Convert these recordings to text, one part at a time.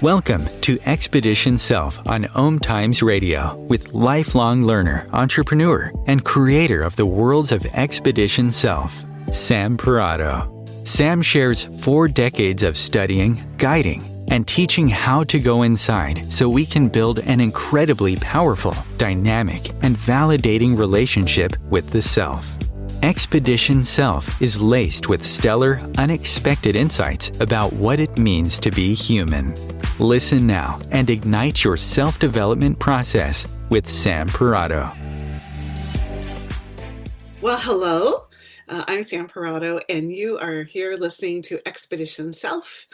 Welcome to Expedition Self on OMTimes Radio with lifelong learner, entrepreneur, and creator of the worlds of Expedition Self, Sam Parrotto. Sam shares 4 decades of studying, guiding, and teaching how to go inside so we can build an incredibly powerful, dynamic, and validating relationship with the self. Expedition Self is laced with stellar, unexpected insights about what it means to be human. Listen now and ignite your self-development process with Sam Parrotto. Well, hello. I'm Sam Parrotto, and you are here listening to Expedition Self.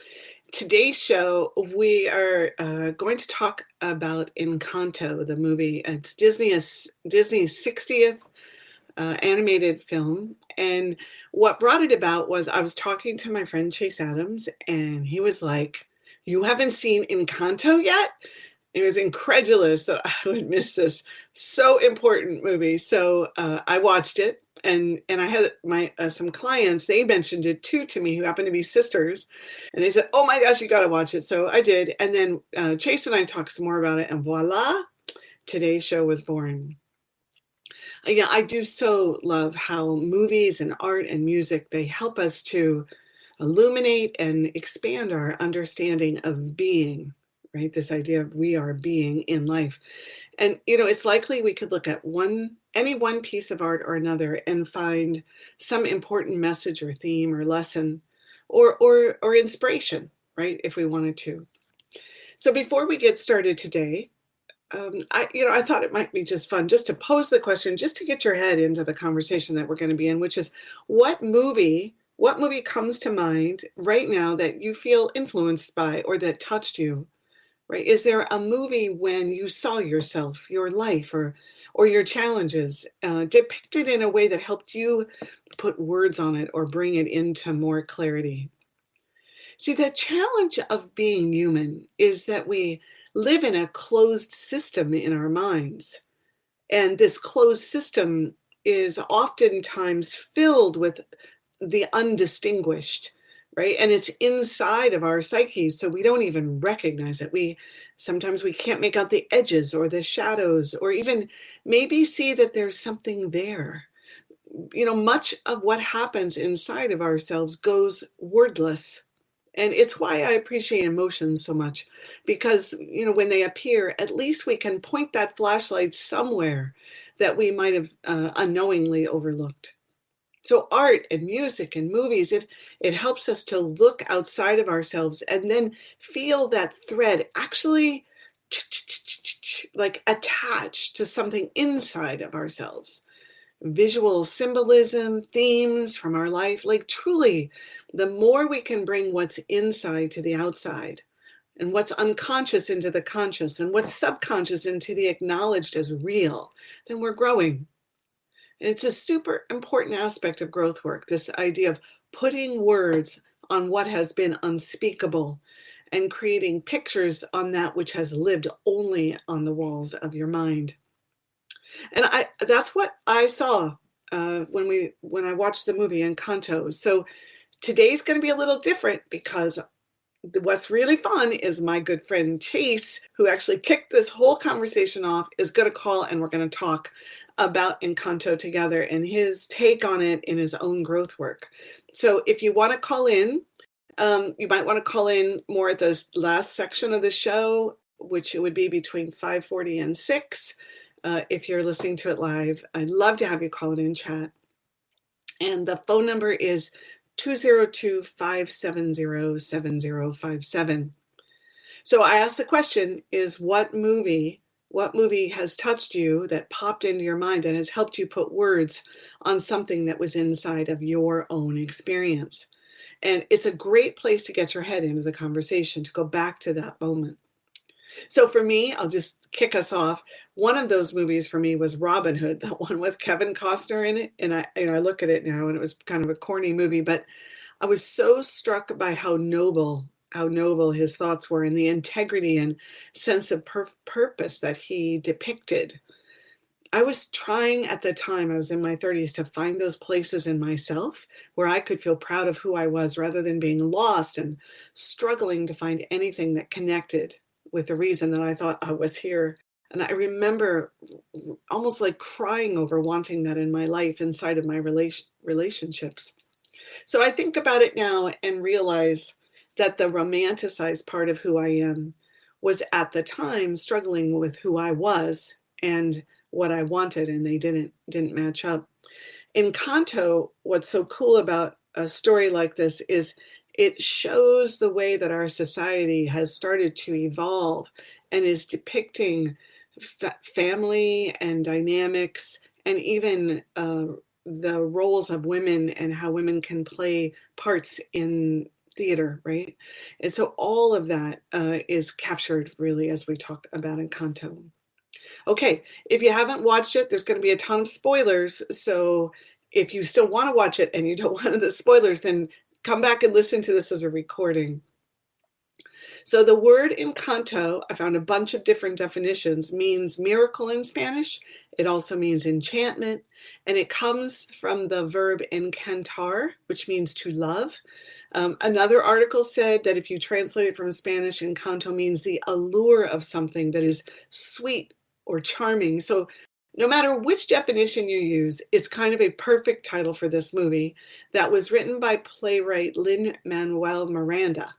Today's show, we are going to talk about Encanto, the movie. It's Disney's 60th animated film. And what brought it about was I was talking to my friend Chase Adams, and he was like, "You haven't seen Encanto yet?" He was incredulous that I would miss this so important movie. So I watched it, and I had my some clients, they mentioned it too to me, who happen to be sisters. And they said, "Oh my gosh, you got to watch it." So I did. And then Chase and I talked some more about it, and voila, today's show was born. Yeah, I do so love how movies and art and music, they help us to illuminate and expand our understanding of being, right? This idea of we are being in life. And, it's likely we could look at any one piece of art or another and find some important message or theme or lesson or inspiration, right? If we wanted to. So before we get started today, I thought it might be just fun just to pose the question, just to get your head into the conversation that we're going to be in, which is what movie comes to mind right now that you feel influenced by or that touched you, right? Is there a movie when you saw yourself, your life, or your challenges depicted in a way that helped you put words on it or bring it into more clarity? See, the challenge of being human is that we live in a closed system in our minds. And this closed system is oftentimes filled with the undistinguished, right? And it's inside of our psyches, so we don't even recognize it. Sometimes we can't make out the edges or the shadows, or even maybe see that there's something there. Much of what happens inside of ourselves goes wordless. And it's why I appreciate emotions so much, because, when they appear, at least we can point that flashlight somewhere that we might have unknowingly overlooked. So art and music and movies, it helps us to look outside of ourselves and then feel that thread actually like attached to something inside of ourselves. Visual symbolism, themes from our life, like truly, the more we can bring what's inside to the outside, and what's unconscious into the conscious, and what's subconscious into the acknowledged as real, then we're growing. And it's a super important aspect of growth work, this idea of putting words on what has been unspeakable and creating pictures on that which has lived only on the walls of your mind. And that's what I saw when I watched the movie Encanto. So today's going to be a little different, because what's really fun is my good friend Chase, who actually kicked this whole conversation off, is going to call, and we're going to talk about Encanto together and his take on it in his own growth work. So if you want to call in, you might want to call in more at the last section of the show, which it would be between 5:40 and 6. If you're listening to it live, I'd love to have you call it in chat. And the phone number is 202-570-7057. So I asked the question, is what movie has touched you, that popped into your mind, that has helped you put words on something that was inside of your own experience? And it's a great place to get your head into the conversation, to go back to that moment. So for me, I'll just kick us off. One of those movies for me was Robin Hood, the one with Kevin Costner in it. And I look at it now, and it was kind of a corny movie, but I was so struck by how noble his thoughts were, and the integrity and sense of purpose that he depicted. I was trying at the time, I was in my 30s, to find those places in myself where I could feel proud of who I was rather than being lost and struggling to find anything that connected with the reason that I thought I was here. And I remember almost like crying over wanting that in my life inside of my relationships. So I think about it now and realize that the romanticized part of who I am was at the time struggling with who I was and what I wanted, and they didn't match up. In Encanto, what's so cool about a story like this is it shows the way that our society has started to evolve and is depicting family and dynamics and even the roles of women and how women can play parts in theater, right? And so all of that is captured really as we talk about Encanto. Okay, if you haven't watched it, there's going to be a ton of spoilers. So if you still want to watch it and you don't want the spoilers, then come back and listen to this as a recording. So the word Encanto, I found a bunch of different definitions, means miracle in Spanish. It also means enchantment, and it comes from the verb encantar, which means to love. Another article said that if you translate it from Spanish, Encanto means the allure of something that is sweet or charming. So no matter which definition you use, it's kind of a perfect title for this movie that was written by playwright Lin-Manuel Miranda,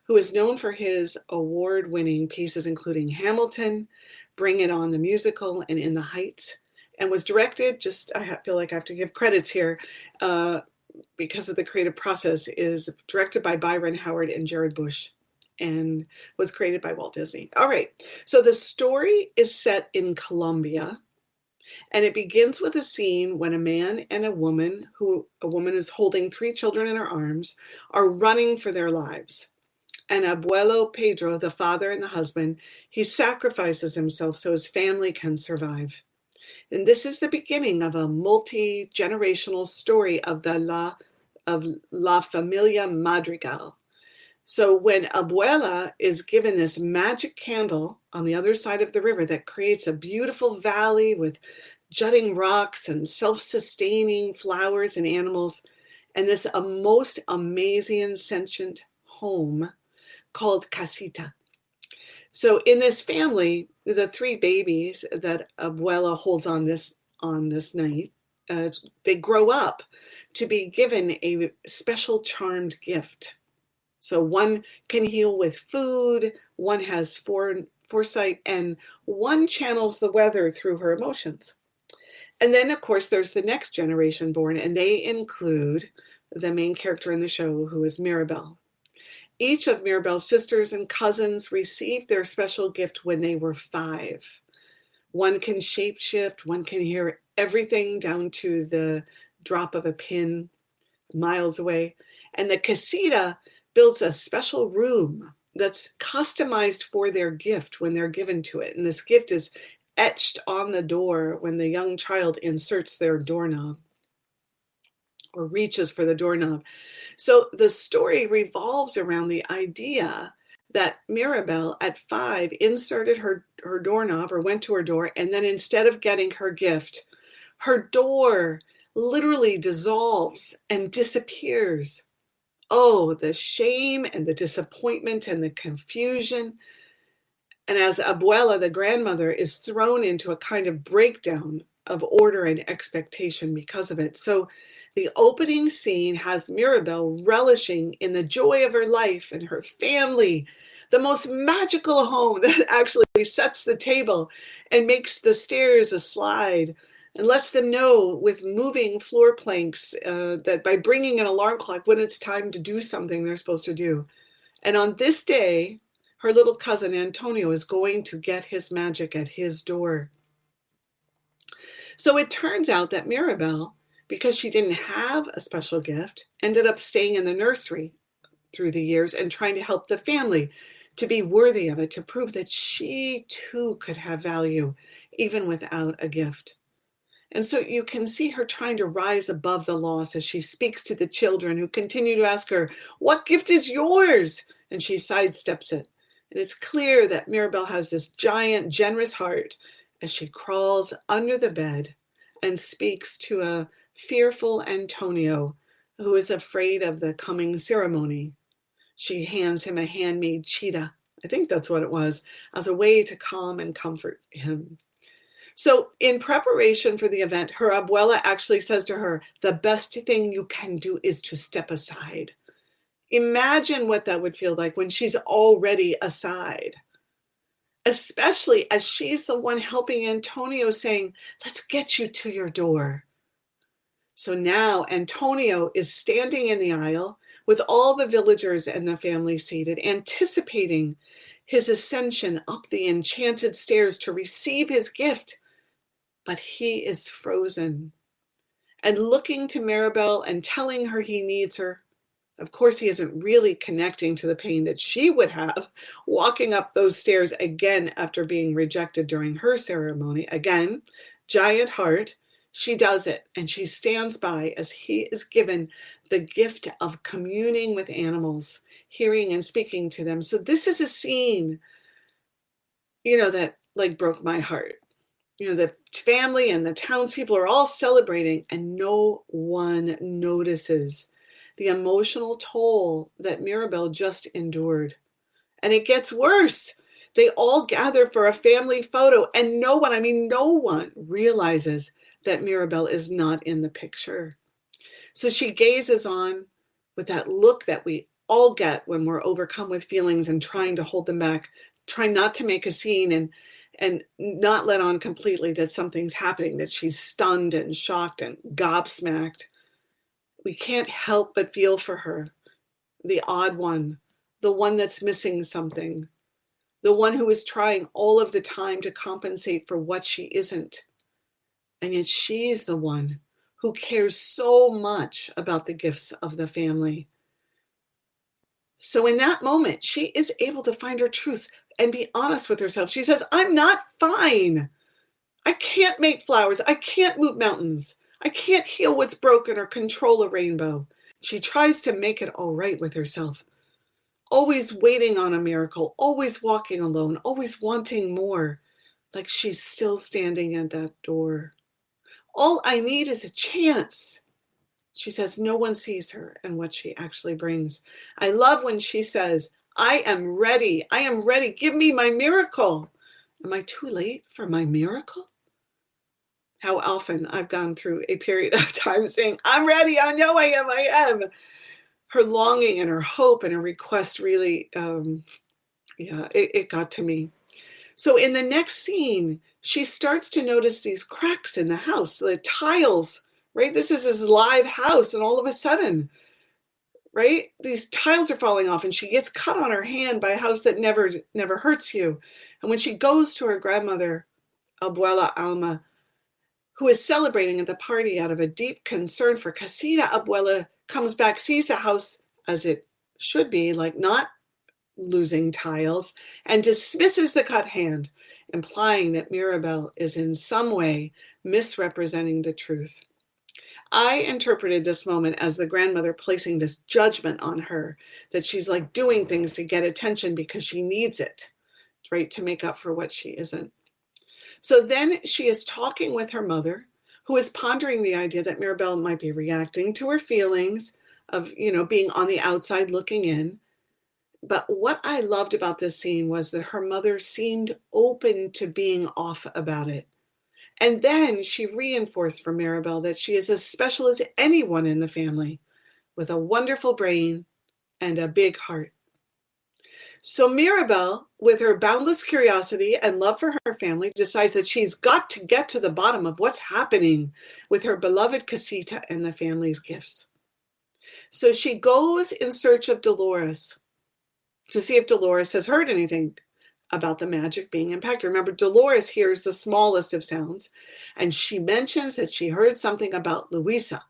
who is known for his award-winning pieces including Hamilton, Bring It On the Musical, and In the Heights, and was directed, I feel like I have to give credits here, because of the creative process, is directed by Byron Howard and Jared Bush, and was created by Walt Disney. All right, so the story is set in Colombia, and it begins with a scene when a man and a woman is holding 3 children in her arms, are running for their lives. And Abuelo Pedro, the father and the husband, he sacrifices himself so his family can survive. And this is the beginning of a multi-generational story of La Familia Madrigal. So when Abuela is given this magic candle on the other side of the river that creates a beautiful valley with jutting rocks and self-sustaining flowers and animals, and this most amazing sentient home called Casita. So in this family, the 3 babies that Abuela holds on this night, they grow up to be given a special charmed gift. So one can heal with food, one has foresight, and one channels the weather through her emotions. And then, of course, there's the next generation born, and they include the main character in the show, who is Mirabel. Each of Mirabel's sisters and cousins received their special gift when they were 5. One can shapeshift, one can hear everything down to the drop of a pin miles away. And the casita builds a special room that's customized for their gift when they're given to it. And this gift is etched on the door when the young child inserts their doorknob or reaches for the doorknob. So the story revolves around the idea that Mirabel at 5 inserted her doorknob or went to her door, and then instead of getting her gift, her door literally dissolves and disappears. Oh, the shame and the disappointment and the confusion. And as Abuela, the grandmother, is thrown into a kind of breakdown of order and expectation because of it. So the opening scene has Mirabel relishing in the joy of her life and her family, the most magical home that actually sets the table and makes the stairs a slide and lets them know with moving floor planks that by bringing an alarm clock when it's time to do something they're supposed to do. And on this day, her little cousin Antonio is going to get his magic at his door. So it turns out that Mirabel, because she didn't have a special gift, ended up staying in the nursery through the years and trying to help the family to be worthy of it, to prove that she too could have value even without a gift. And so you can see her trying to rise above the loss as she speaks to the children who continue to ask her, "What gift is yours?" And she sidesteps it. And it's clear that Mirabel has this giant, generous heart, as she crawls under the bed and speaks to a fearful Antonio who is afraid of the coming ceremony. She hands him a handmade cheetah, I think that's what it was, as a way to calm and comfort him. So in preparation for the event, her abuela actually says to her, the best thing you can do is to step aside. Imagine what that would feel like when she's already aside, especially as she's the one helping Antonio, saying, let's get you to your door. So now Antonio is standing in the aisle with all the villagers and the family seated, anticipating his ascension up the enchanted stairs to receive his gift. But he is frozen and looking to Mirabel and telling her he needs her. Of course, he isn't really connecting to the pain that she would have walking up those stairs again after being rejected during her ceremony. Again, giant heart. She does it, and she stands by as he is given the gift of communing with animals, hearing and speaking to them. So this is a scene, that like broke my heart. The family and the townspeople are all celebrating, and no one notices the emotional toll that Mirabel just endured. And it gets worse. They all gather for a family photo, and no one realizes that Mirabel is not in the picture. So she gazes on with that look that we all get when we're overcome with feelings and trying to hold them back, trying not to make a scene and not let on completely that something's happening, that she's stunned and shocked and gobsmacked. We can't help but feel for her, the odd one, the one that's missing something, the one who is trying all of the time to compensate for what she isn't. And yet she's the one who cares so much about the gifts of the family. So in that moment, she is able to find her truth and be honest with herself. She says, I'm not fine. I can't make flowers. I can't move mountains. I can't heal what's broken or control a rainbow. She tries to make it all right with herself, always waiting on a miracle, always walking alone, always wanting more, like she's still standing at that door. All I need is a chance. She says no one sees her and what she actually brings. I love when she says, I am ready. I am ready. Give me my miracle. Am I too late for my miracle? How often I've gone through a period of time saying, I'm ready. I know I am. Her longing and her hope and her request really, it got to me. So in the next scene, she starts to notice these cracks in the house, the tiles, right? This is his live house. And all of a sudden, right, these tiles are falling off and she gets cut on her hand by a house that never hurts you. And when she goes to her grandmother, Abuela Alma, who is celebrating at the party out of a deep concern for Casita, Abuela comes back, sees the house as it should be, like not losing tiles, and dismisses the cut hand, implying that Mirabel is in some way misrepresenting the truth. I interpreted this moment as the grandmother placing this judgment on her, that she's like doing things to get attention because she needs it, right, to make up for what she isn't. So then she is talking with her mother, who is pondering the idea that Mirabel might be reacting to her feelings of, being on the outside looking in. But what I loved about this scene was that her mother seemed open to being off about it. And then she reinforced for Mirabel that she is as special as anyone in the family, with a wonderful brain and a big heart. So Mirabel, with her boundless curiosity and love for her family, decides that she's got to get to the bottom of what's happening with her beloved Casita and the family's gifts. So she goes in search of Dolores to see if Dolores has heard anything about the magic being impacted. Remember, Dolores hears the smallest of sounds, and she mentions that she heard something about Luisa.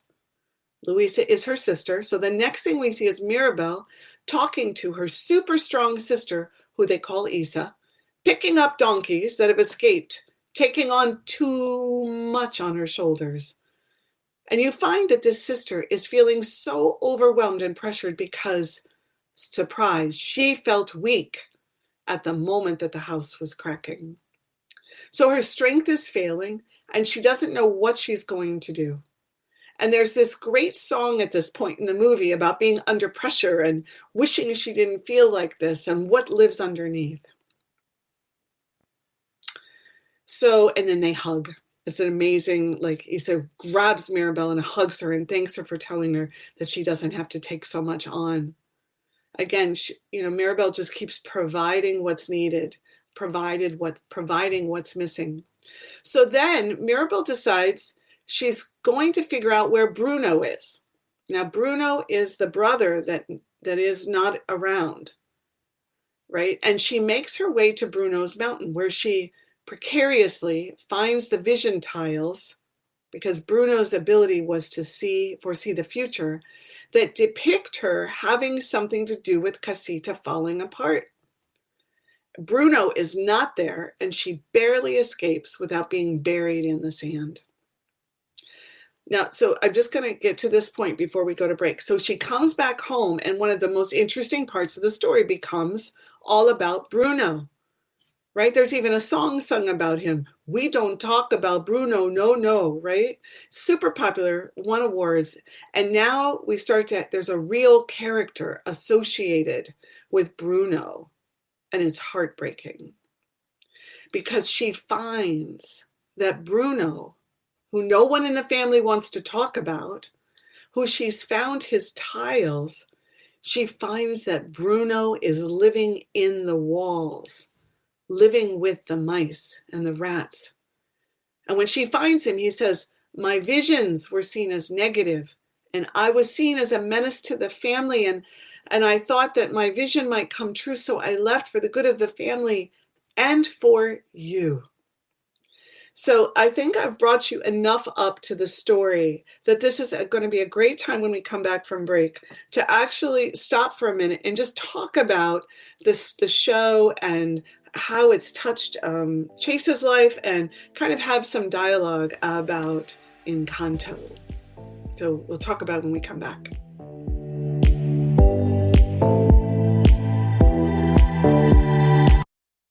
Luisa is her sister. So the next thing we see is Mirabel talking to her super strong sister, who they call Isa, picking up donkeys that have escaped, taking on too much on her shoulders. And you find that this sister is feeling so overwhelmed and pressured because, surprise, she felt weak at the moment that the house was cracking. So her strength is failing, and she doesn't know what she's going to do. And there's this great song at this point in the movie about being under pressure and wishing she didn't feel like this and what lives underneath. So, and then they hug. It's an amazing, like he said, grabs Mirabel and hugs her and thanks her for telling her that she doesn't have to take so much on. Again, Mirabel just keeps providing what's needed, providing what's missing. So then Mirabel decides she's going to figure out where Bruno is. Now, Bruno is the brother that is not around, right? And she makes her way to Bruno's mountain, where she precariously finds the vision tiles, because Bruno's ability was to foresee the future, that depict her having something to do with Casita falling apart. Bruno is not there, and she barely escapes without being buried in the sand. Now, so I'm just going to get to this point before we go to break. So she comes back home, and one of the most interesting parts of the story becomes all about Bruno, right? There's even a song sung about him. We don't talk about Bruno, no, right? Super popular, won awards. And now there's a real character associated with Bruno, and it's heartbreaking. Because she finds that Bruno, who no one in the family wants to talk about, who she's found his tiles, she finds that Bruno is living in the walls, living with the mice and the rats. And when she finds him, he says, my visions were seen as negative, and I was seen as a menace to the family, and I thought that my vision might come true, so I left for the good of the family and for you. So I think I've brought you enough up to the story that this is going to be a great time when we come back from break to actually stop for a minute and just talk about the show and how it's touched Chase's life, and kind of have some dialogue about Encanto. So we'll talk about it when we come back.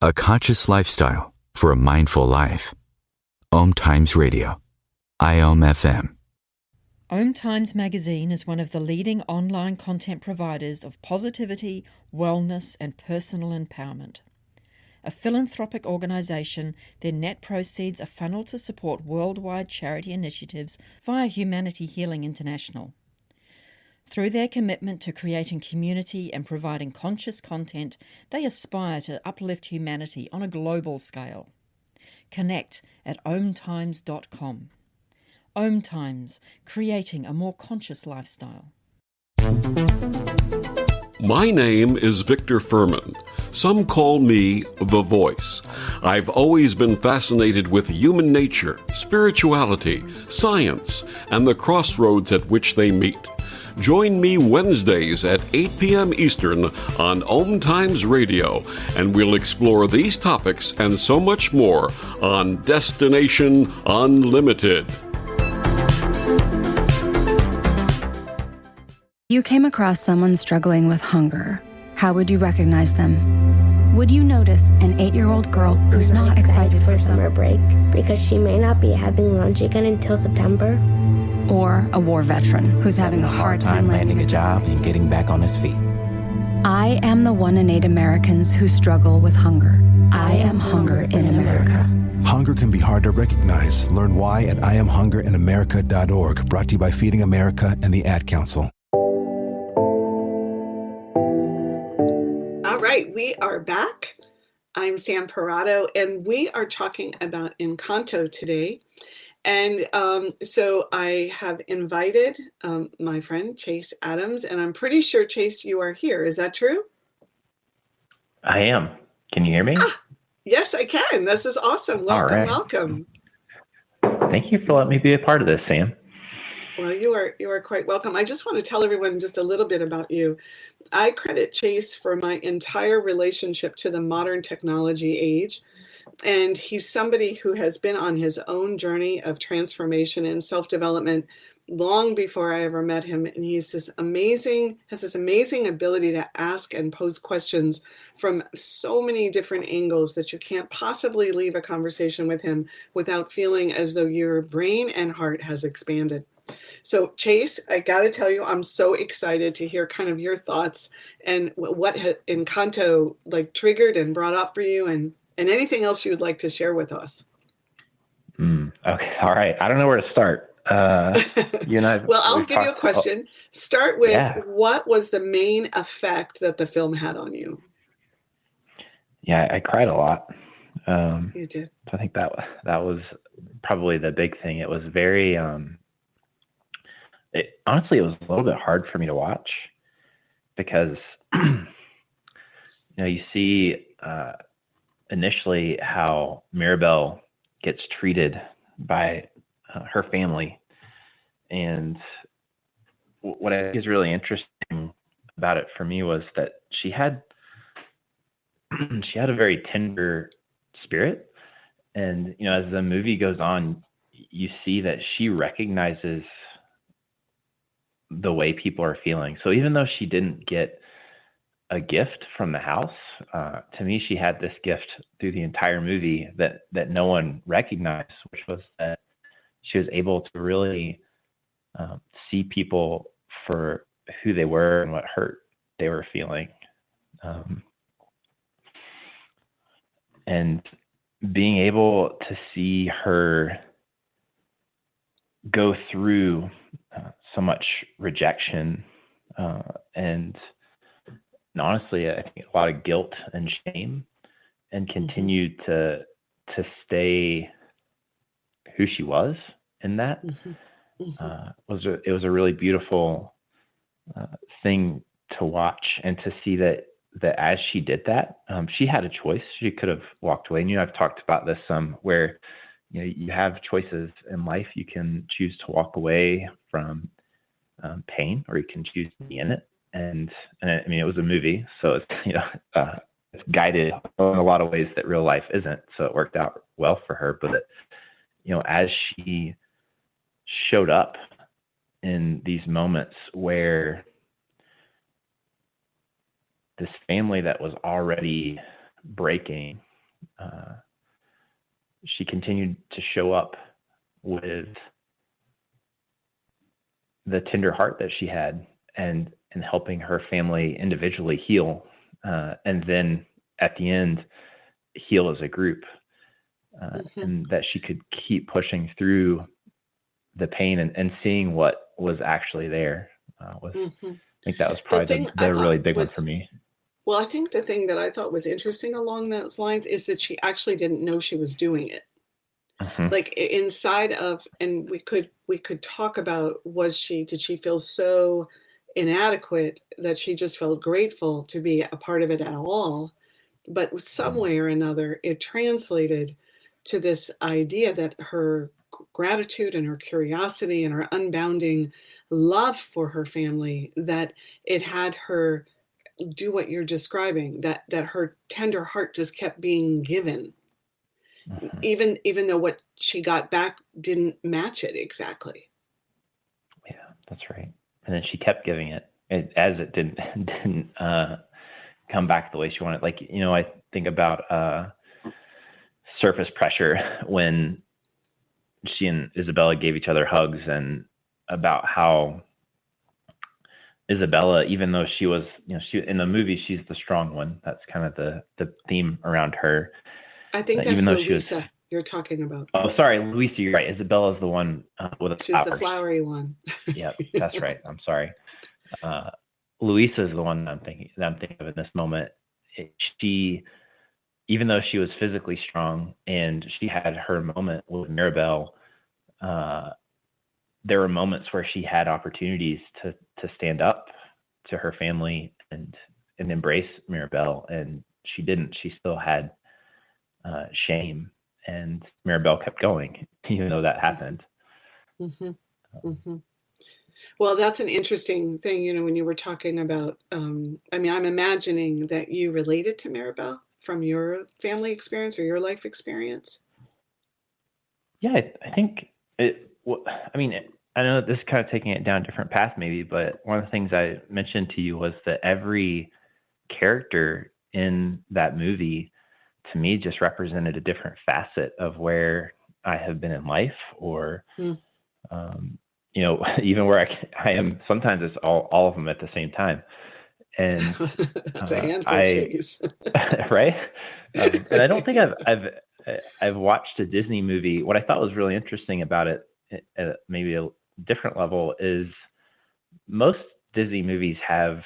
A conscious lifestyle for a mindful life. OMTimes Radio, IOM-FM. OMTimes magazine is one of the leading online content providers of positivity, wellness, and personal empowerment. A philanthropic organisation, their net proceeds are funneled to support worldwide charity initiatives via Humanity Healing International. Through their commitment to creating community and providing conscious content, they aspire to uplift humanity on a global scale. Connect at omtimes.com. OMTimes, creating a more conscious lifestyle. My name is Victor Furman. Some call me The Voice. I've always been fascinated with human nature, spirituality, science, and the crossroads at which they meet. Join me Wednesdays at 8 p.m. Eastern on OMTimes Radio, and we'll explore these topics and so much more on Destination Unlimited. You came across someone struggling with hunger. How would you recognize them? Would you notice an 8-year-old girl who's not excited for summer break because she may not be having lunch again until September? Or a war veteran who's having a hard time landing a job and getting back on his feet? I am the 1 in 8 Americans who struggle with hunger. I am hunger in America. Hunger can be hard to recognize. Learn why at IamHungerInAmerica.org. Brought to you by Feeding America and the Ad Council. All right, we are back. I'm Sam Parrotto, and we are talking about Encanto today. And so I have invited my friend Chase Adams, and I'm pretty sure, Chase, you are here. Is that true? I am. Can you hear me? Yes, I can. This is awesome. Welcome, welcome. Thank you for letting me be a part of this, Sam. Well, you are quite welcome. I just want to tell everyone just a little bit about you. I credit Chase for my entire relationship to the modern technology age. And he's somebody who has been on his own journey of transformation and self-development long before I ever met him. And has this amazing ability to ask and pose questions from so many different angles that you can't possibly leave a conversation with him without feeling as though your brain and heart has expanded. So Chase, I got to tell you, I'm so excited to hear kind of your thoughts and what Encanto like triggered and brought up for you, and anything else you would like to share with us. Okay. All right. I don't know where to start. You and I. Well, I'll give you a question. Start with what was the main effect that the film had on you? Yeah, I cried a lot. You did. I think that was probably the big thing. It was very, honestly, it was a little bit hard for me to watch because, you see initially how Mirabel gets treated by her family. And what I think is really interesting about it for me was that she had a very tender spirit. And, as the movie goes on, you see that she recognizes the way people are feeling. So even though she didn't get a gift from the house, to me, she had this gift through the entire movie that no one recognized, which was that she was able to really see people for who they were and what hurt they were feeling. And being able to see her go through so much rejection and honestly, I think a lot of guilt and shame, and continue to stay who she was in that it was a really beautiful thing to watch, and to see that as she did that, she had a choice. She could have walked away. And I've talked about this where you have choices in life. You can choose to walk away from pain, or you can choose to be in it. And I mean, it was a movie, so it's it's guided in a lot of ways that real life isn't. So it worked out well for her. But as she showed up in these moments where this family that was already breaking, she continued to show up with the tender heart that she had, and helping her family individually heal, and then at the end heal as a group, and that she could keep pushing through the pain and seeing what was actually there. I think that was probably the really big one for me. Well, I think the thing that I thought was interesting along those lines is that she actually didn't know she was doing it. Like inside of, and we could talk about, did she feel so inadequate that she just felt grateful to be a part of it at all? But some way or another, it translated to this idea that her gratitude and her curiosity and her unbounding love for her family, that it had her do what you're describing, that her tender heart just kept being given, even though what she got back didn't match it exactly. Yeah, that's right. And then she kept giving it as it didn't come back the way she wanted. Like, I think about surface pressure when she and Isabella gave each other hugs, and about how Isabella, even though she was, she in the movie, she's the strong one. That's kind of the theme around her. I think that's Luisa you're talking about. Oh, sorry, Luisa, you're right. Isabella's the one with the flowers. She's the flowery one. Yep, that's right. I'm sorry. Luisa is the one that I'm thinking of in this moment. She, even though she was physically strong and she had her moment with Mirabel, there were moments where she had opportunities to stand up to her family and embrace Mirabel, and she didn't. She still had shame, and Mirabel kept going, even though that happened. Well, that's an interesting thing, when you were talking about, I'm imagining that you related to Mirabel from your family experience or your life experience? Yeah, I think I mean, I know this is kind of taking it down a different path maybe, but one of the things I mentioned to you was that every character in that movie to me just represented a different facet of where I have been in life, or even where I am. Sometimes it's all of them at the same time, and That's a handful, I Chase. right. And I don't think I've watched a Disney movie. What I thought was really interesting about it, at maybe a different level, is most Disney movies have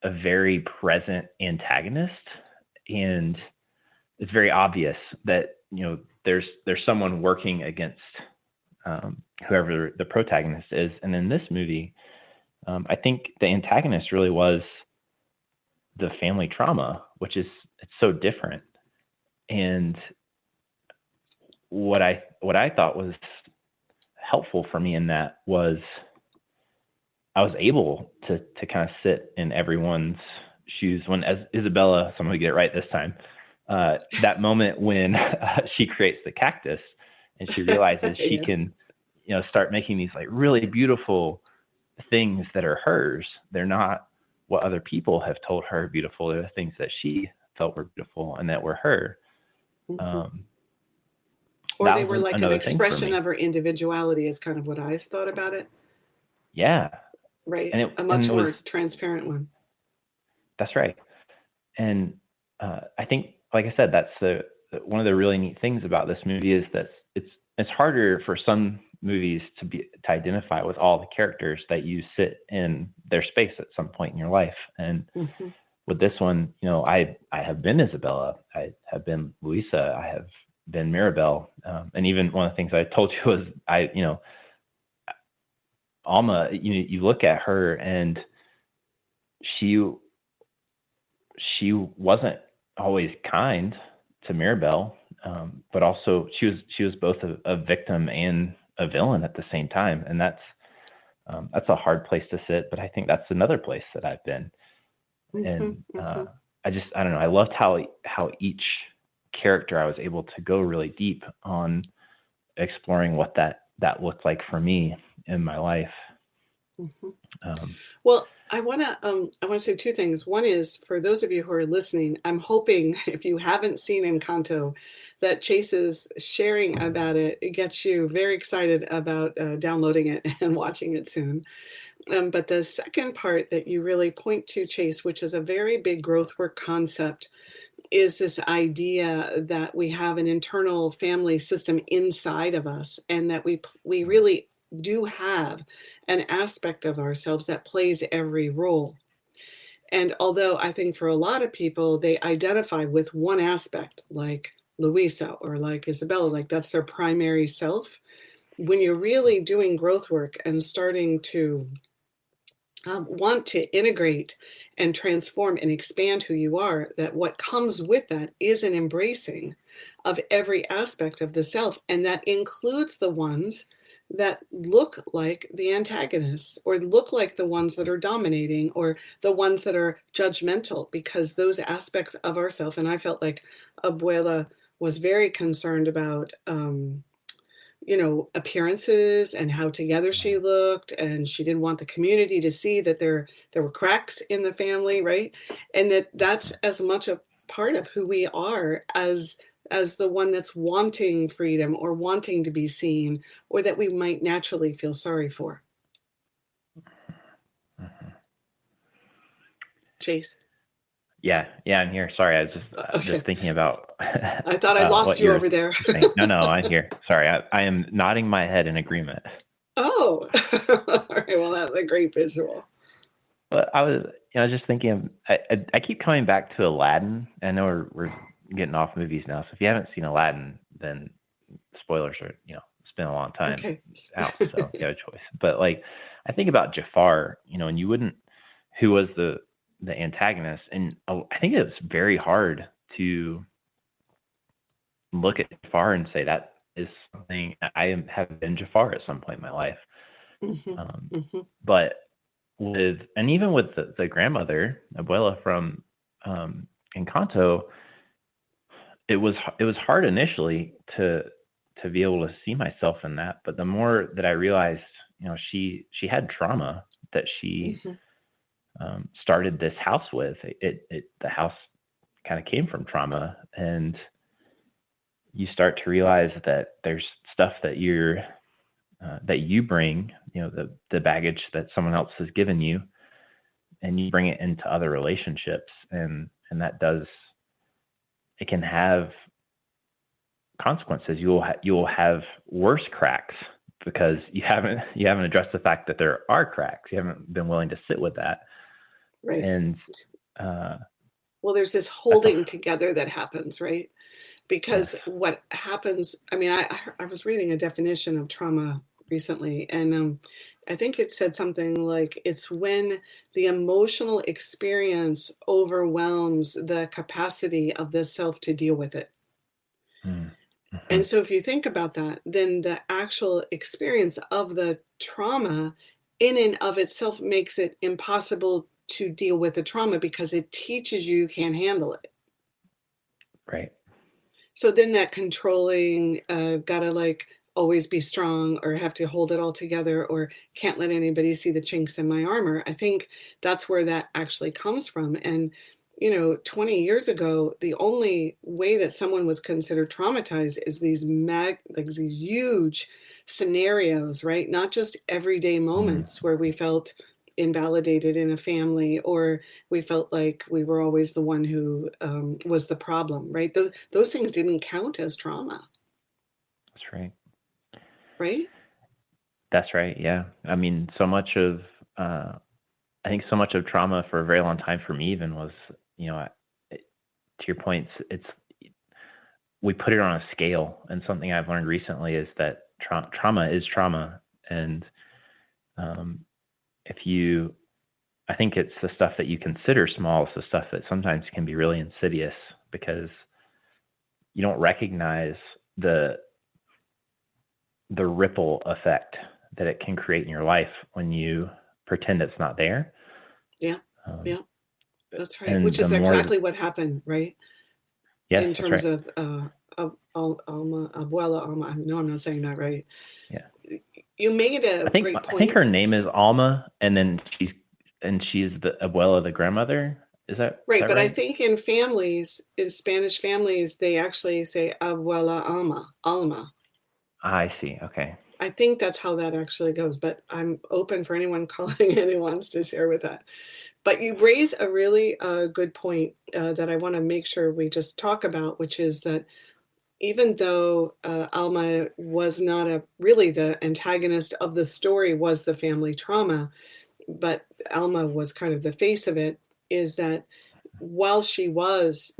a very present antagonist, and it's very obvious that there's someone working against whoever the protagonist is. And in this movie, I think the antagonist really was the family trauma, which it's so different. And what I thought was helpful for me in that was I was able to kind of sit in everyone's shoes when, as Isabella, so I'm going to get it right this time, that moment when she creates the cactus and she realizes she can, start making these like really beautiful things that are hers. They're not what other people have told her are beautiful. They're the things that she felt were beautiful and that were her. Or they were like an expression of her individuality, is kind of what I thought about it. Yeah. Right. And a much more transparent one. That's right. And I think, like I said, that's one of the really neat things about this movie is that it's harder for some movies to identify with all the characters that you sit in their space at some point in your life. And with this one, I have been Isabella, I have been Luisa, I have been Mirabel, and even one of the things I told you was Alma. You look at her and she wasn't always kind to Mirabel, but also she was both a victim and a villain at the same time, and that's a hard place to sit. But I think that's another place that I've been, and I don't know. I loved how each character I was able to go really deep on exploring what that looked like for me in my life. Well, I want to say two things. One is, for those of you who are listening, I'm hoping if you haven't seen Encanto, that Chase's sharing about it gets you very excited about downloading it and watching it soon. But the second part that you really point to, Chase, which is a very big growth work concept, is this idea that we have an internal family system inside of us, and that we really do have an aspect of ourselves that plays every role. And although I think for a lot of people, they identify with one aspect, like Luisa or like Isabella, like that's their primary self, when you're really doing growth work and starting to want to integrate and transform and expand who you are, that what comes with that is an embracing of every aspect of the self. And that includes the ones that look like the antagonists, or look like the ones that are dominating, or the ones that are judgmental, because those aspects of ourself, and I felt like Abuela was very concerned about appearances and how together she looked, and she didn't want the community to see that there were cracks in the family, right? And that's as much a part of who we are as the one that's wanting freedom or wanting to be seen, or that we might naturally feel sorry for. Chase? Yeah, I'm here. Sorry, I was just thining about. I thought I lost you over there. No, I'm here. Sorry, I am nodding my head in agreement. Oh, all right. Well, that's a great visual. Well, I was just thinking. I keep coming back to Aladdin. I know we're getting off movies now, so if you haven't seen Aladdin, then spoilers are it's been a long time out, so you have a choice. But like, I think about Jafar, and you wouldn't, who was the antagonist, and I think it's very hard to look at Jafar and say that is something I have been Jafar at some point in my life. But even with the grandmother Abuela from Encanto, it was hard initially to be able to see myself in that, but the more that I realized, she had trauma that she started this house with. The house kind of came from trauma, and you start to realize that there's stuff that that you bring, the baggage that someone else has given you, and you bring it into other relationships, and it can have consequences. You'll have worse cracks because you haven't addressed the fact that there are cracks. You haven't been willing to sit with that. Right. And well, there's this holding together that happens, right? Because what happens, I mean, I was reading a definition of trauma recently, and I think it said something like it's when the emotional experience overwhelms the capacity of the self to deal with it. Mm-hmm. And so if you think about that, then the actual experience of the trauma in and of itself makes it impossible to deal with the trauma because it teaches you can't handle it. Right. So then that controlling, gotta like always be strong or have to hold it all together or can't let anybody see the chinks in my armor. I think that's where that actually comes from. And, 20 years ago, the only way that someone was considered traumatized is these huge scenarios, right? Not just everyday moments where we felt invalidated in a family or we felt like we were always the one who was the problem, right? Those things didn't count as trauma. That's right. Right? That's right. Yeah. I mean, I think so much of trauma for a very long time for me even was, to your point, we put it on a scale, and something I've learned recently is that trauma is trauma. And I think it's the stuff that you consider small, it's the stuff that sometimes can be really insidious because you don't recognize the ripple effect that it can create in your life when you pretend it's not there. Yeah. Yeah. That's right. Which is exactly what happened, right? Yes, in terms right. of Abuela Alma. No, I'm not saying that right. Yeah. You made a great point. I think her name is Alma, and then she's the Abuela, the grandmother. Is that right? Is that but right? I think in Spanish families, they actually say Abuela Alma. I see. Okay. I think that's how that actually goes, but I'm open for anyone calling in who wants to share with that. But you raise a really good point that I want to make sure we just talk about, which is that even though Alma was not really the antagonist of the story, was the family trauma, but Alma was kind of the face of it, is that while she was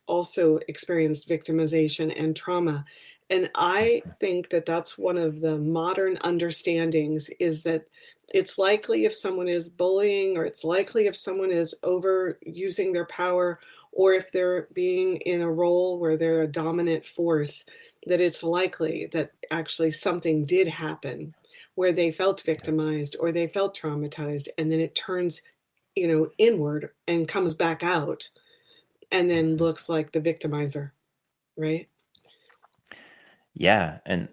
also experienced victimization and trauma. And I think that that's one of the modern understandings is that it's likely if someone is bullying, or it's likely if someone is overusing their power, or if they're being in a role where they're a dominant force, that it's likely that actually something did happen where they felt victimized or they felt traumatized, and then it turns inward and comes back out and then looks like the victimizer, right? Yeah. And,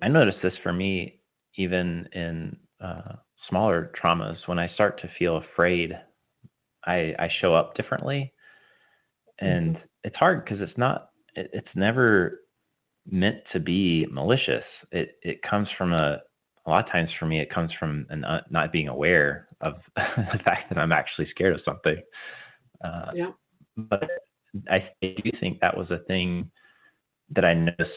I noticed this for me, even in smaller traumas, when I start to feel afraid, I show up differently. And it's hard because it's never meant to be malicious. It comes from a lot of times for me, it comes from not being aware of the fact that I'm actually scared of something. Yeah. But I do think that was a thing that I noticed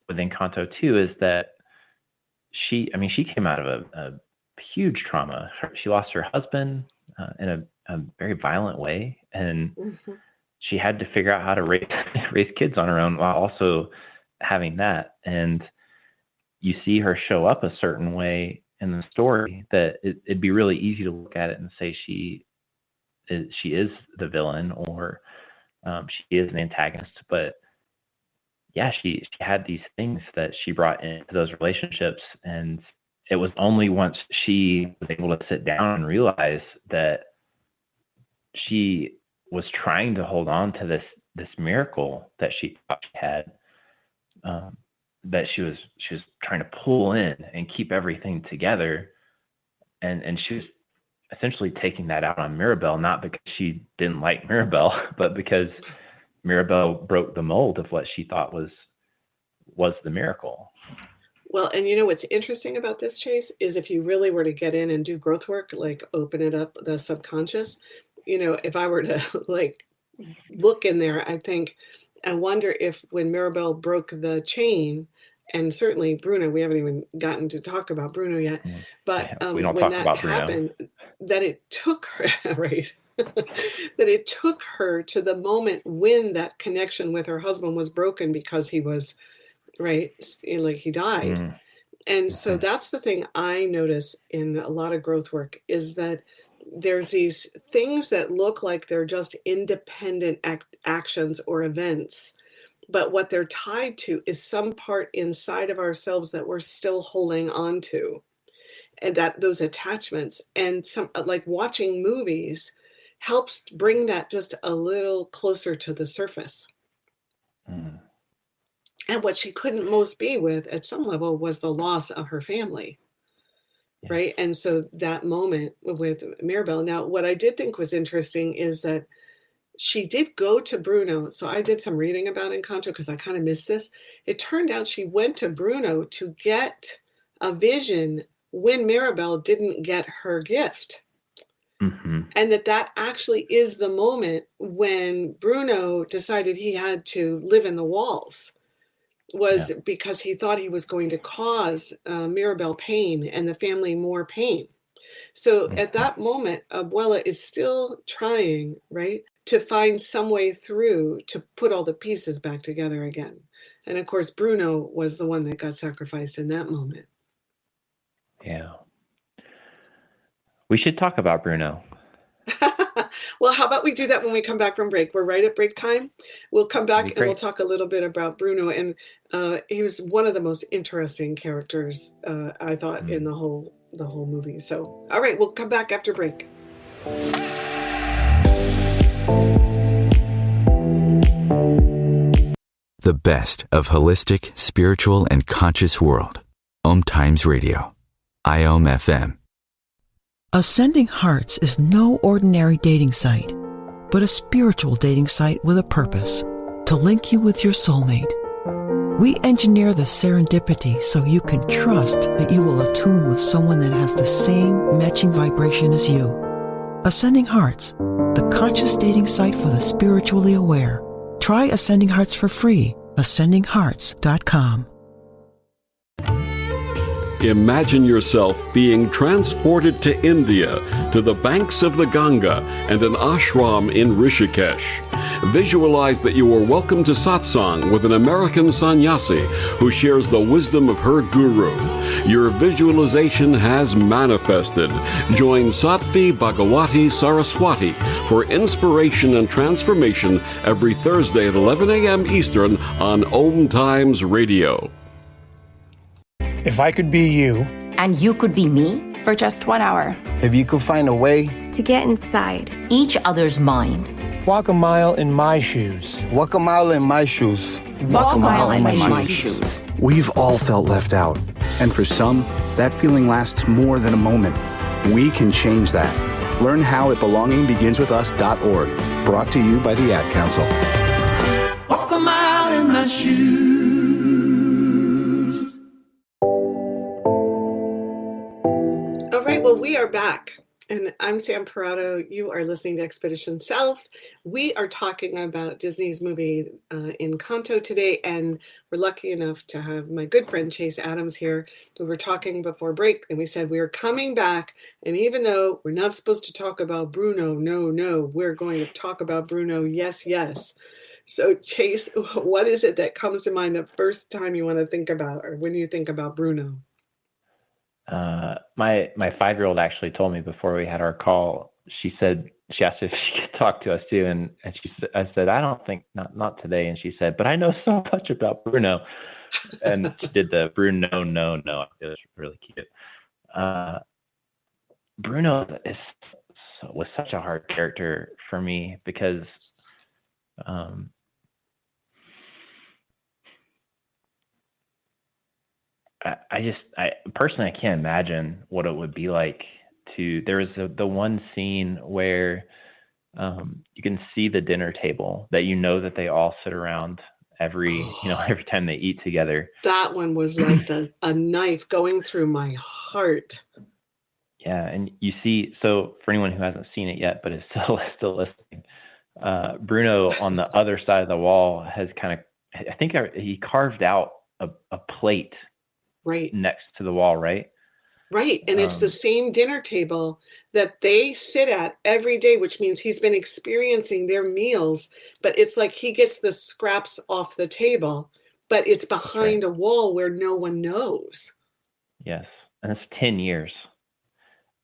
with Encanto too, is that she came out of a huge trauma. She lost her husband in a very violent way, and she had to figure out how to raise kids on her own while also having that. And you see her show up a certain way in the story that it'd be really easy to look at it and say she is the villain, or she is an antagonist. But yeah, she had these things that she brought into those relationships, and it was only once she was able to sit down and realize that she was trying to hold on to this miracle that she thought she had, that she was trying to pull in and keep everything together, and she was essentially taking that out on Mirabel, not because she didn't like Mirabel, but because Mirabel broke the mold of what she thought was the miracle. Well, and you know what's interesting about this, Chase, is if you really were to get in and do growth work, like open it up, the subconscious, you know, if I were to like look in there, I wonder if when Mirabel broke the chain, and certainly Bruno, we haven't even gotten to talk about Bruno yet, but when that happened, that it took her, right, that it took her to the moment when that connection with her husband was broken because he was, right, like he died. And so that's the thing I notice in a lot of growth work, is that there's these things that look like they're just independent actions or events, but what they're tied to is some part inside of ourselves that we're still holding on to, and that those attachments, and some, like watching movies helps bring that just a little closer to the surface. And what she couldn't most be with at some level was the loss of her family. Yes. Right. And so that moment with Mirabel. Now, what I did think was interesting is that she did go to Bruno. So I did some reading about Encanto because I kind of missed this. It turned out she went to Bruno to get a vision when Mirabel didn't get her gift. And that actually is the moment when Bruno decided he had to live in the walls, was because he thought he was going to cause Mirabel pain and the family more pain. So at that moment, Abuela is still trying, right, to find some way through to put all the pieces back together again. And of course, Bruno was the one that got sacrificed in that moment. Yeah. We should talk about Bruno. Well, how about we do that when we come back from break? We're right at break time. We'll come back and we'll talk a little bit about Bruno. And he was one of the most interesting characters, I thought, in the whole movie. So, all right, we'll come back after break. The best of holistic, spiritual, and conscious world. OMTimes Radio. IOM FM. Ascending Hearts is no ordinary dating site, but a spiritual dating site with a purpose, to link you with your soulmate. We engineer the serendipity so you can trust that you will attune with someone that has the same matching vibration as you. Ascending Hearts, the conscious dating site for the spiritually aware. Try Ascending Hearts for free. ascendinghearts.com. Imagine yourself being transported to India, to the banks of the Ganga and an ashram in Rishikesh. Visualize that you are welcome to satsang with an American sannyasi who shares the wisdom of her guru. Your visualization has manifested. Join Sattvi Bhagawati Saraswati for inspiration and transformation every Thursday at 11 a.m. Eastern on OMTimes Radio. If I could be you, and you could be me for just 1 hour. If you could find a way to get inside each other's mind. Walk a mile in my shoes. Walk a mile in my shoes. Walk a mile in my shoes. We've all felt left out. And for some, that feeling lasts more than a moment. We can change that. Learn how at belongingbeginswithus.org. Brought to you by the Ad Council. Walk a mile in my shoes. All right, well, we are back. And I'm Sam Parrotto. You are listening to Expedition Self. We are talking about Disney's movie Encanto today, and we're lucky enough to have my good friend Chase Adams here. We were talking before break, and we said we are coming back, and even though we're not supposed to talk about Bruno, no, we're going to talk about Bruno, yes. So Chase, what is it that comes to mind the first time you want to think about, or when you think about Bruno? My 5-year-old actually told me before we had our call. She asked if she could talk to us too, and I said I don't think not today. And she said, but I know so much about Bruno, and she did the Bruno no. It was really cute. Bruno is was such a hard character for me because I personally, I can't imagine what it would be like to, there was the one scene where you can see the dinner table that, that they all sit around every time they eat together. That one was like a knife going through my heart. Yeah. And you see, so for anyone who hasn't seen it yet, but is still listening, Bruno on the other side of the wall has I think he carved out a plate right next to the wall, right? Right. And it's the same dinner table that they sit at every day, which means he's been experiencing their meals, but it's like he gets the scraps off the table, but it's behind a wall where no one knows. Yes. And it's 10 years.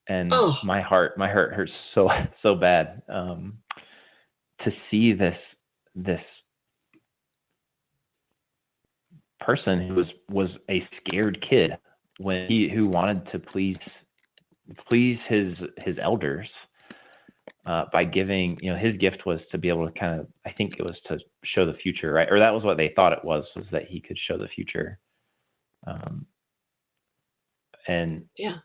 And my heart hurts so bad to see this person who was a scared kid who wanted to please his elders by giving, his gift was to be able to I think it was to show the future, right? Or that was what they thought it was that he could show the future. And yeah,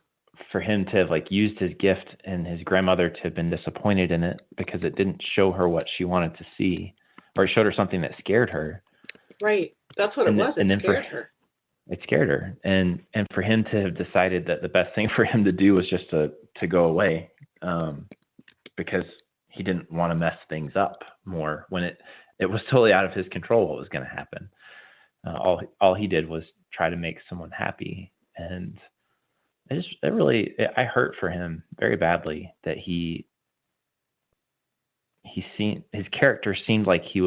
for him to have used his gift and his grandmother to have been disappointed in it because it didn't show her what she wanted to see, or it showed her something that scared her. Right. That's what it was. It scared her. It scared her. And for him to have decided that the best thing for him to do was just to go away, because he didn't want to mess things up more when it was totally out of his control what was going to happen. All he did was try to make someone happy. And I hurt for him very badly that his character seemed like he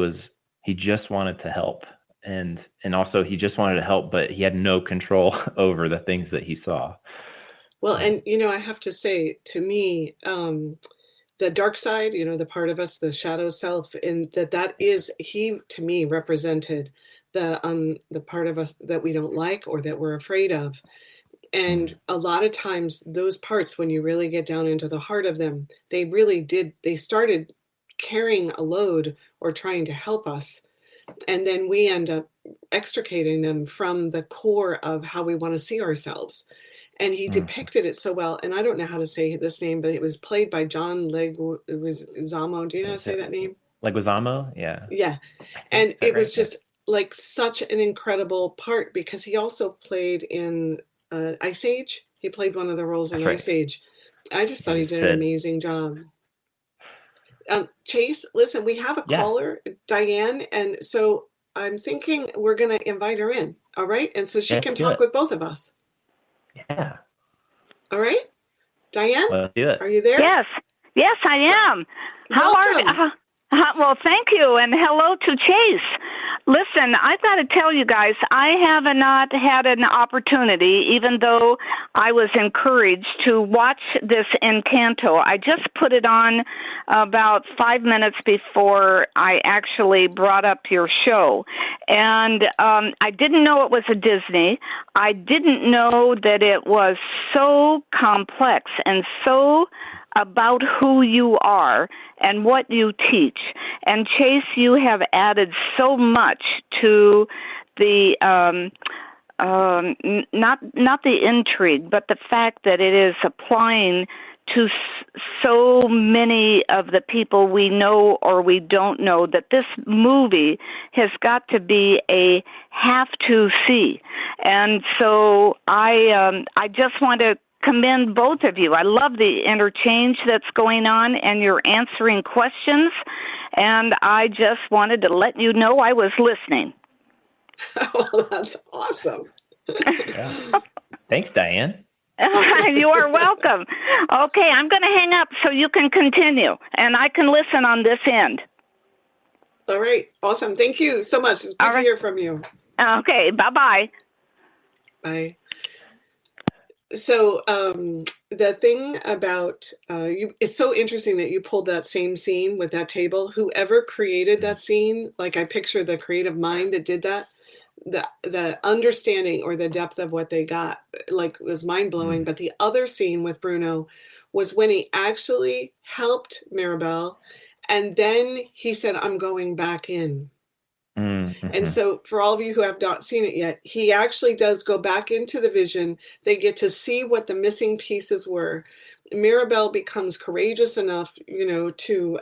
just wanted to help. And also he just wanted to help, but he had no control over the things that he saw. Well, and, I have to say, to me, the dark side, the part of us, the shadow self, and that is, he, to me, represented the part of us that we don't like or that we're afraid of. And a lot of times those parts, when you really get down into the heart of them, they started carrying a load or trying to help us. And then we end up extricating them from the core of how we want to see ourselves. And he depicted it so well. And I don't know how to say this name, but it was played by John Leguizamo. Do you know how to say that name? Leguizamo? Yeah. Yeah. And it was just like such an incredible part, because he also played in Ice Age. He played one of the roles in Ice Age. I just thought he did an amazing job. Chase, listen, we have a caller, Diane, and so I'm thinking we're going to invite her in, all right? And so she can talk with both of us. Yeah. All right? Diane, let's do it. Are you there? Yes, I am. Welcome. Well, thank you, and hello to Chase. Listen, I've got to tell you guys, I have not had an opportunity, even though I was encouraged to watch this Encanto. I just put it on about 5 minutes before I actually brought up your show. And I didn't know it was a Disney. I didn't know that it was so complex and so about who you are and what you teach. And Chase, you have added so much to the not the intrigue, but the fact that it is applying to so many of the people we know or we don't know, that this movie has got to be a have to see. And so I just want to commend both of you. I love the interchange that's going on, and you're answering questions, and I just wanted to let you know I was listening. Well, that's awesome. Yeah. Thanks, Diane. You are welcome. Okay, I'm going to hang up so you can continue, and I can listen on this end. All right. Awesome. Thank you so much. It's good to hear from you. Okay, bye-bye. Bye. So the thing about it's so interesting that you pulled that same scene with that table. Whoever created that scene, like I picture the creative mind that did that, the understanding or the depth of what they got, like, was mind blowing. But the other scene with Bruno was when he actually helped Mirabel, and then he said, "I'm going back in." And so for all of you who have not seen it yet, he actually does go back into the vision. They get to see what the missing pieces were. Mirabel becomes courageous enough, to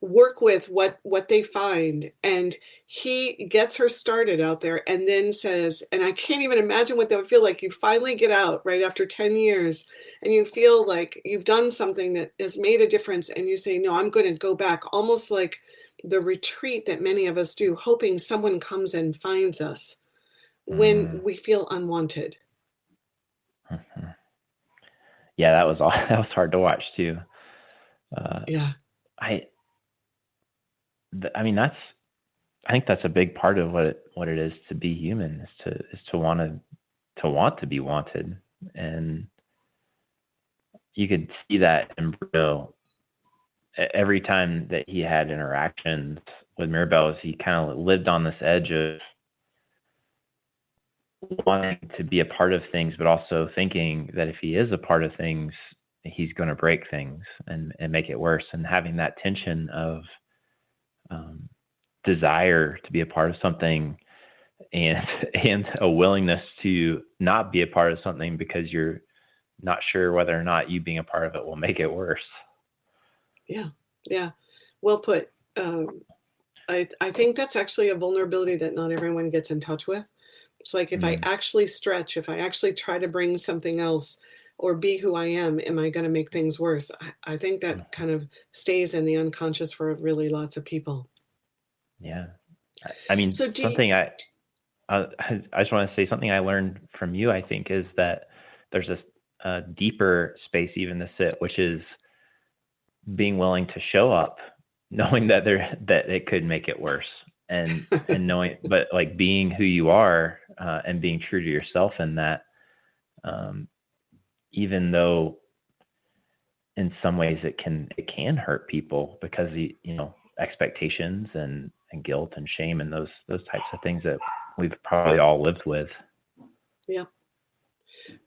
work with what they find. And he gets her started out there and then says, and I can't even imagine what that would feel like. You finally get out right after 10 years and you feel like you've done something that has made a difference. And you say, no, I'm going to go back, almost like the retreat that many of us do, hoping someone comes and finds us when we feel unwanted. Yeah, that was hard to watch too. Yeah. I think that's a big part of what it is to be human, is to want to be wanted. And you could see that in Bruno. Every time that he had interactions with Mirabel, he kind of lived on this edge of wanting to be a part of things, but also thinking that if he is a part of things, he's going to break things and make it worse. And having that tension of desire to be a part of something and a willingness to not be a part of something because you're not sure whether or not you being a part of it will make it worse. Yeah. Well put. I think that's actually a vulnerability that not everyone gets in touch with. It's like, if I actually stretch, if I actually try to bring something else or be who I am I going to make things worse? I think that kind of stays in the unconscious for really lots of people. Yeah. I mean, I just want to say something I learned from you, I think, is that there's a deeper space even to sit, which is being willing to show up, knowing that it could make it worse, and knowing, but like being who you are, and being true to yourself in that, even though in some ways it can hurt people because expectations and guilt and shame and those types of things that we've probably all lived with. Yeah.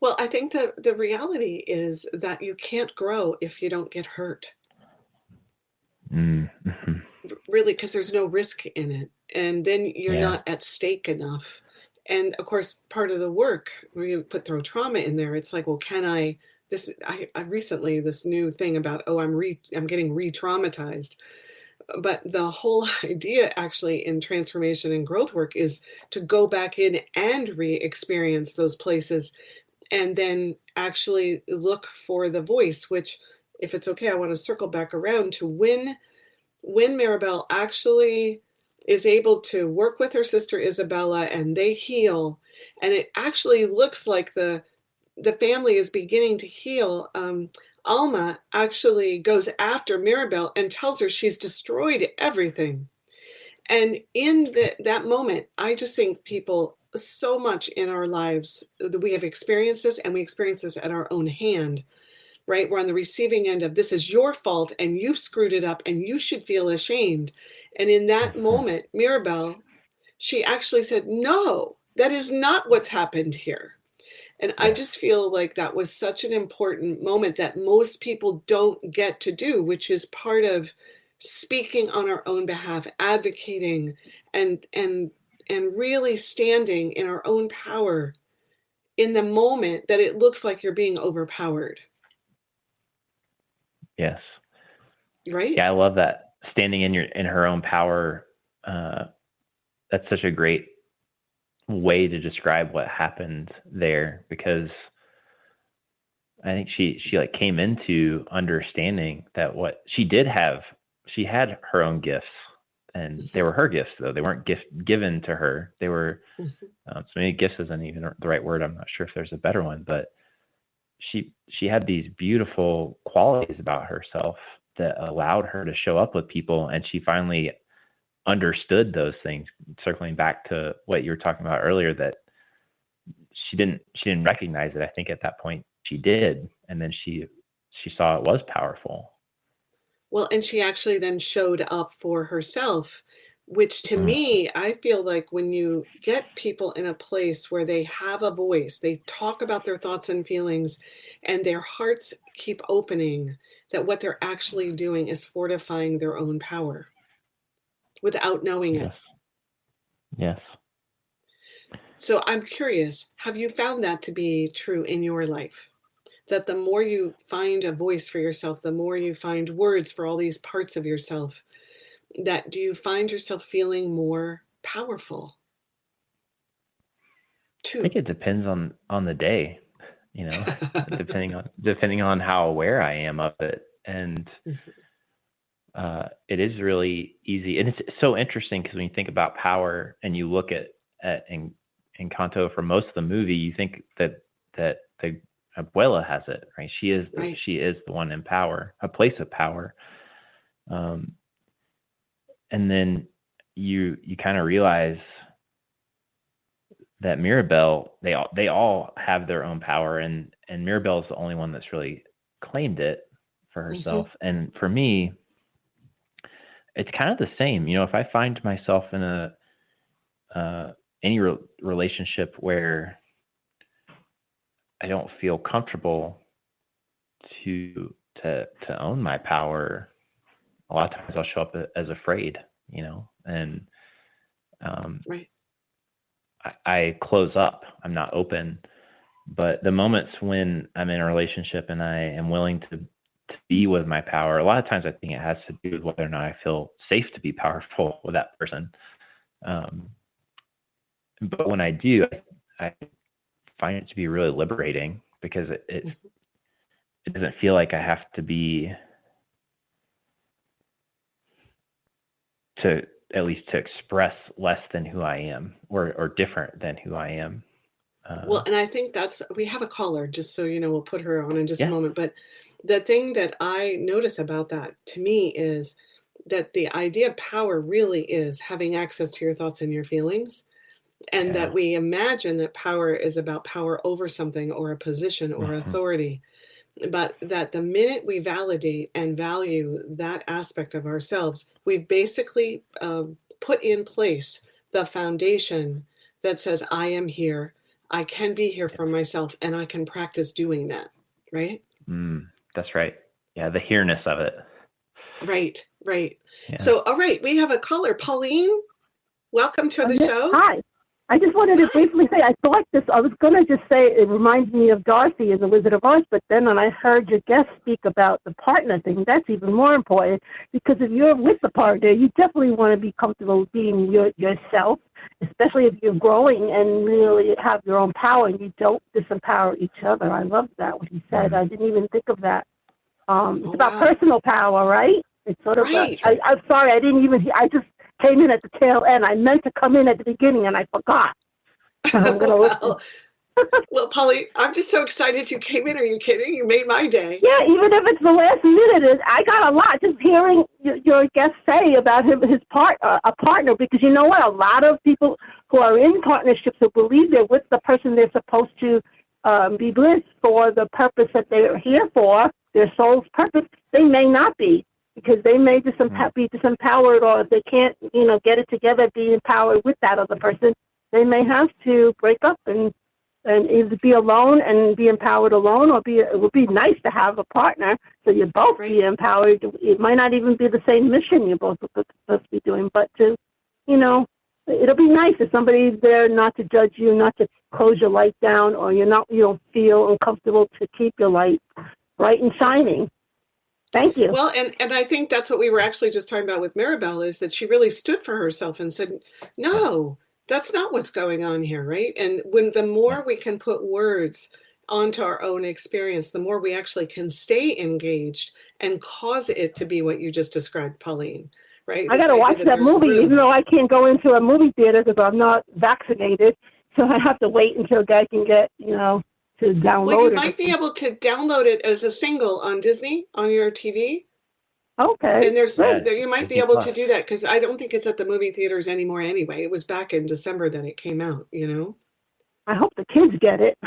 Well, I think that the reality is that you can't grow if you don't get hurt. Mm-hmm. Really, because there's no risk in it. And then you're not at stake enough. And of course, part of the work, where you throw trauma in there, it's like, well, I recently, this new thing about, I'm getting re-traumatized. But the whole idea actually in transformation and growth work is to go back in and re-experience those places and then actually look for the voice, which, if it's okay, I want to circle back around to when Mirabel actually is able to work with her sister Isabella and they heal, and it actually looks like the family is beginning to heal. Alma actually goes after Mirabel and tells her she's destroyed everything. And in that moment, I just think people so much in our lives, we have experienced this, and we experience this at our own hand, right? We're on the receiving end of, this is your fault and you've screwed it up and you should feel ashamed. And in that moment, Mirabel, she actually said, no, that is not what's happened here. And I just feel like that was such an important moment that most people don't get to do, which is part of speaking on our own behalf, advocating and really standing in our own power in the moment that it looks like you're being overpowered. Yes. Right? Yeah, I love that. Standing in her own power. That's such a great way to describe what happened there, because I think she came into understanding that what she had her own gifts, and they were her gifts, though they weren't given to her. They were so maybe gifts isn't even the right word. I'm not sure if there's a better one, but she had these beautiful qualities about herself that allowed her to show up with people, and she finally understood those things, circling back to what you were talking about earlier, that she didn't recognize it. I think at that point she did, and then she saw it was powerful. Well, and she actually then showed up for herself which to me, I feel like when you get people in a place where they have a voice, they talk about their thoughts and feelings, and their hearts keep opening, that what they're actually doing is fortifying their own power without knowing it. Yes. So I'm curious, have you found that to be true in your life? That the more you find a voice for yourself, the more you find words for all these parts of yourself, that do you find yourself feeling more powerful? I think it depends on the day, depending on how aware I am of it. And it is really easy. And it's so interesting because when you think about power and you look at Encanto for most of the movie, you think that the Abuela has it, right? She is the one in power, a place of power. And then you kind of realize that Mirabel, they all have their own power, and Mirabel is the only one that's really claimed it for herself. And for me, it's kind of the same. If I find myself in any relationship where I don't feel comfortable to own my power, a lot of times I'll show up as afraid, and I close up. I'm not open. But the moments when I'm in a relationship and I am willing to be with my power, a lot of times I think it has to do with whether or not I feel safe to be powerful with that person. But when I do, I find it to be really liberating because it doesn't feel like I have to be to express less than who I am or different than who I am. Well, and I think we have a caller, just so you know, we'll put her on in just a moment. But the thing that I notice about that to me is that the idea of power really is having access to your thoughts and your feelings. And that we imagine that power is about power over something or a position or authority. But that the minute we validate and value that aspect of ourselves, we've basically put in place the foundation that says, I am here, I can be here for myself, and I can practice doing that, right? That's right. Yeah, the here-ness of it. Right. Yeah. So, all right, we have a caller. Pauline, welcome to the show. Hi. I just wanted to briefly say, I was going to just say it reminds me of Dorothy in The Wizard of Oz, but then when I heard your guest speak about the partner thing, that's even more important, because if you're with the partner, you definitely want to be comfortable being yourself, especially if you're growing and really have your own power and you don't disempower each other. I love that, what he said. I didn't even think of that. It's about personal power, right? It's sort of, I'm sorry, I just came in at the tail end. I meant to come in at the beginning and I forgot. I'm going to listen. Well, Polly, I'm just so excited you came in. Are you kidding? You made my day. Yeah, even if it's the last minute, I got a lot just hearing your guest say about a partner, because you know what? A lot of people who are in partnerships who believe they're with the person they're supposed to be with for the purpose that they're here for, their soul's purpose, they may not be. Because they may be disempowered, or if they can't, get it together, be empowered with that other person, they may have to break up and either be alone and be empowered alone, or it would be nice to have a partner so you both be empowered. It might not even be the same mission you're both supposed to be doing, but it'll be nice if somebody's there not to judge you, not to close your light down, or you don't feel uncomfortable to keep your light bright and shining. Thank you. Well, and I think that's what we were actually just talking about with Mirabel, is that she really stood for herself and said, no, that's not what's going on here, right? And the more we can put words onto our own experience, the more we actually can stay engaged and cause it to be what you just described, Pauline, right? I got to watch that movie, even though I can't go into a movie theater because I'm not vaccinated. So I have to wait until a guy can get, to download it. Well, you might be able to download it as a single on Disney, on your TV. Okay. And you might be able to do that, because I don't think it's at the movie theaters anymore anyway. It was back in December that it came out, I hope the kids get it.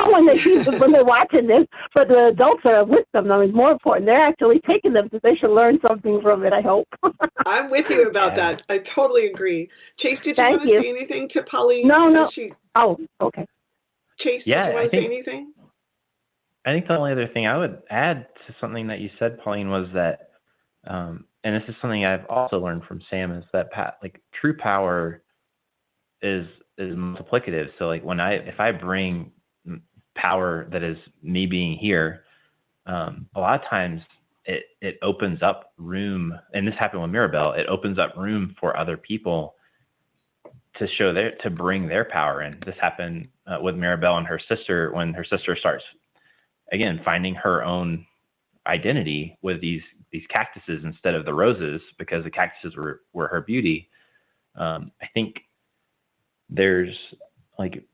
when they're watching this, but the adults are with them. I mean, more important, they're actually taking them, so they should learn something from it, I hope. I'm with you about that. I totally agree. Chase, did you want to say anything to Pauline? No. Oh, okay. Chase, did you want to say anything? I think the only other thing I would add to something that you said, Pauline, was that, and this is something I've also learned from Sam, is that true power is multiplicative. So like if I bring power that is me being here, a lot of times it opens up room, and this happened with Mirabel, it opens up room for other people to bring their power in. This happened with Mirabel and her sister, when her sister starts again finding her own identity with these cactuses instead of the roses, because the cactuses were her beauty. I think there's like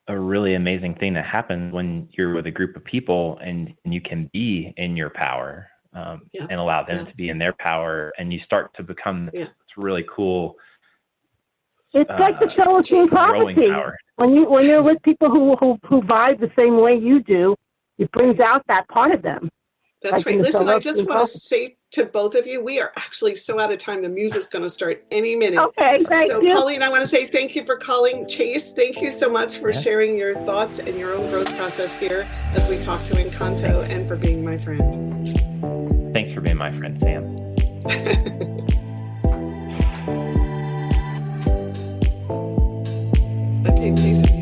a really amazing thing that happens when you're with a group of people and you can be in your power and allow them to be in their power, and you start to become this really cool. It's like the Celestine prophecy. When you're with people who vibe the same way you do, it brings out that part of them. That's right. Listen, I just want to say to both of you, we are actually so out of time. The music's going to start any minute. Okay, thank you. Pauline, I want to say thank you for calling. Chase, thank you so much for sharing your thoughts and your own growth process here as we talk to Encanto, and for being my friend. Thanks for being my friend, Sam. Okay, Chase.